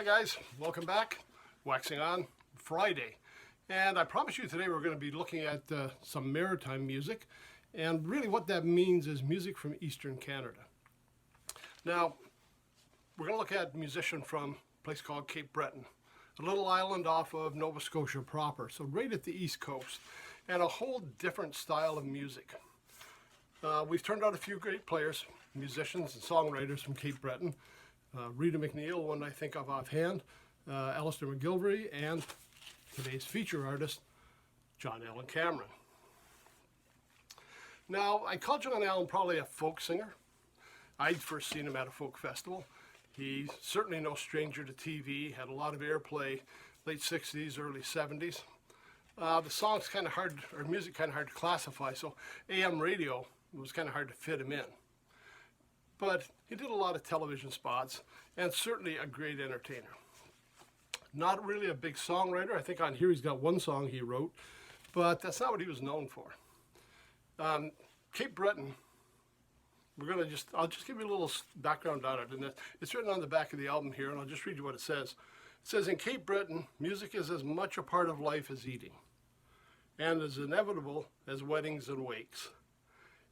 Hi guys, welcome back. Waxing on Friday. And I promise you today we're going to be looking at some maritime music. And really what that means is music from Eastern Canada. Now, we're going to look at a musician from a place called Cape Breton, a little island off of Nova Scotia proper, so right at the east coast, and a whole different style of music. We've turned out a few great players, musicians and songwriters from Cape Breton. Rita McNeil, one I think of offhand, Alistair McGilvery, and today's feature artist, John Allan Cameron. Now, I call John Allan probably a folk singer. I'd first seen him at a folk festival. He's certainly no stranger to TV, had a lot of airplay, late 60s, early 70s. The song's kind of hard, or music kind of hard to classify, so AM radio was kind of hard to fit him in. But he did a lot of television spots, and certainly a great entertainer. Not really a big songwriter. I think on here he's got one song he wrote, but that's not what he was known for. Cape Breton, I'll just give you a little background on it. And it's written on the back of the album here, and I'll just read you what it says. It says, in Cape Breton, music is as much a part of life as eating, and as inevitable as weddings and wakes.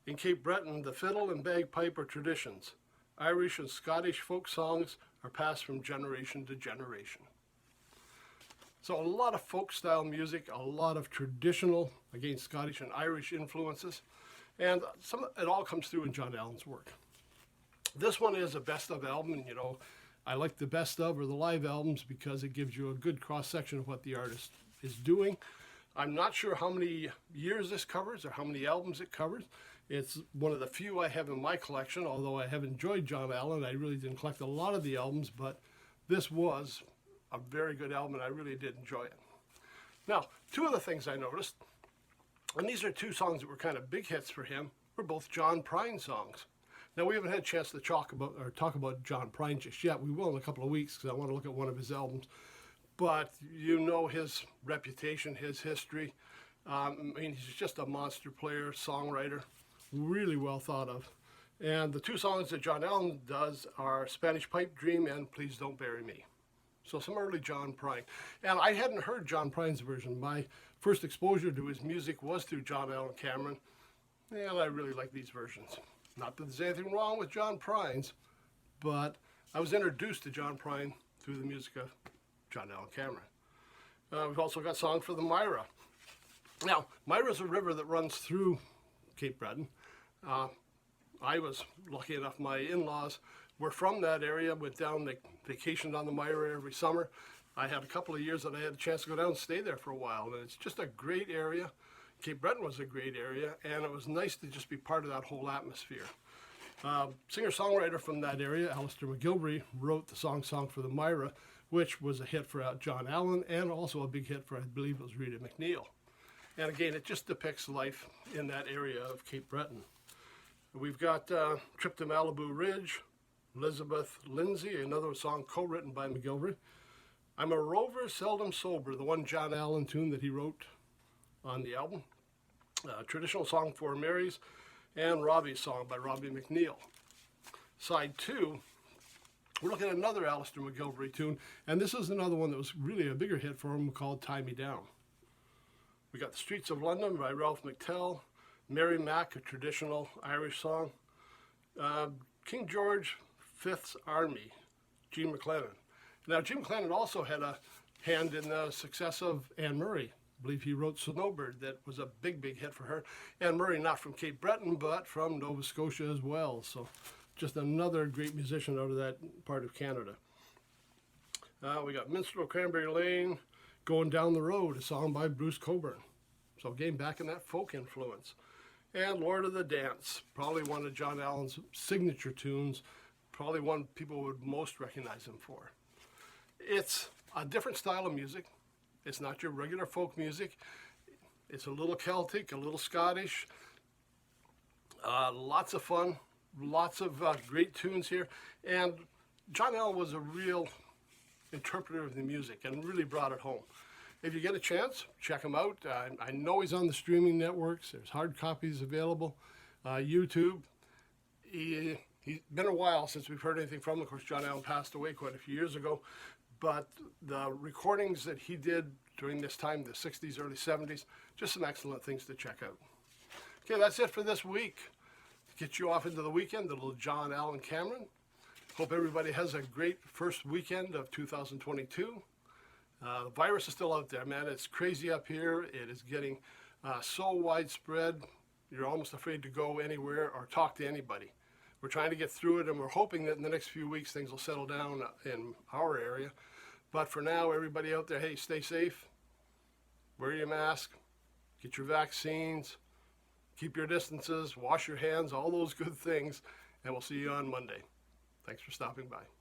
In Cape Breton, the fiddle and bagpipe are traditions. Irish and Scottish folk songs are passed from generation to generation. So a lot of folk style music, a lot of traditional, again, Scottish and Irish influences, and it all comes through in John Allan's work. This one is a best of album, and I like the best of or the live albums because it gives you a good cross section of what the artist is doing. I'm not sure how many years this covers or how many albums it covers. It's one of the few I have in my collection, although I have enjoyed John Allan. I really didn't collect a lot of the albums, but this was a very good album, and I really did enjoy it. Now, two of the things I noticed, and these are two songs that were kind of big hits for him, were both John Prine songs. Now, we haven't had a chance to talk about John Prine just yet. We will in a couple of weeks because I want to look at one of his albums. But you know his reputation, his history. He's just a monster player, songwriter, really well thought of. And the two songs that John Allan does are Spanish Pipe Dream and Please Don't Bury Me. So some early John Prine. And I hadn't heard John Prine's version. My first exposure to his music was through John Allan Cameron, and I really like these versions. Not that there's anything wrong with John Prine's, but I was introduced to John Prine through the music of John Allan Cameron. We've also got songs for the Myra. Now, Myra is a river that runs through Cape Breton. I was lucky enough, my in-laws were from that area, went down, they vacationed on the Myra every summer. I had a couple of years that I had a chance to go down and stay there for a while, and it's just a great area. Cape Breton was a great area, and it was nice to just be part of that whole atmosphere. Singer-songwriter from that area, Alistair McGilvery, wrote the Song for the Myra, which was a hit for John Allan, and also a big hit for, I believe it was Rita McNeil. And again, it just depicts life in that area of Cape Breton. We've got Trip to Malibu Ridge, Elizabeth Lindsay, another song co-written by McGilvery. I'm a Rover, Seldom Sober, the one John Allan tune that he wrote on the album. Traditional Song for Mary's, and Robbie's Song by Robbie McNeil. Side 2, we're looking at another Alistair McGilvery tune, and this is another one that was really a bigger hit for him called Tie Me Down. We got The Streets of London by Ralph Mctell, Mary Mac, a traditional Irish song, King George V's Army, Gene McLennan. Now, Gene McLennan also had a hand in the success of Anne Murray. I believe he wrote Snowbird, that was a big, big hit for her. Anne Murray, not from Cape Breton, but from Nova Scotia as well. So just another great musician out of that part of Canada. We got Minstrel Cranberry Lane, Going Down the Road, a song by Bruce Cockburn. So again, back in that folk influence. And Lord of the Dance, probably one of John Allan's signature tunes, probably one people would most recognize him for. It's a different style of music. It's not your regular folk music. It's a little Celtic, a little Scottish. Lots of fun, lots of great tunes here. And John Allan was a real interpreter of the music and really brought it home. If you get a chance, check him out. I know he's on the streaming networks. There's hard copies available. YouTube. He He's been a while since we've heard anything from him. Of course, John Allan passed away quite a few years ago, but the recordings that he did during this time, the 60s, early 70s, just some excellent things to check out. Okay, that's it for this week. Get you off into the weekend, the little John Allan Cameron. Hope everybody has a great first weekend of 2022. The virus is still out there, man. It's crazy up here. It is getting so widespread, you're almost afraid to go anywhere or talk to anybody. We're trying to get through it, and we're hoping that in the next few weeks things will settle down in our area. But for now, everybody out there, hey, stay safe, wear your mask, get your vaccines, keep your distances, wash your hands, all those good things, and we'll see you on Monday. Thanks for stopping by.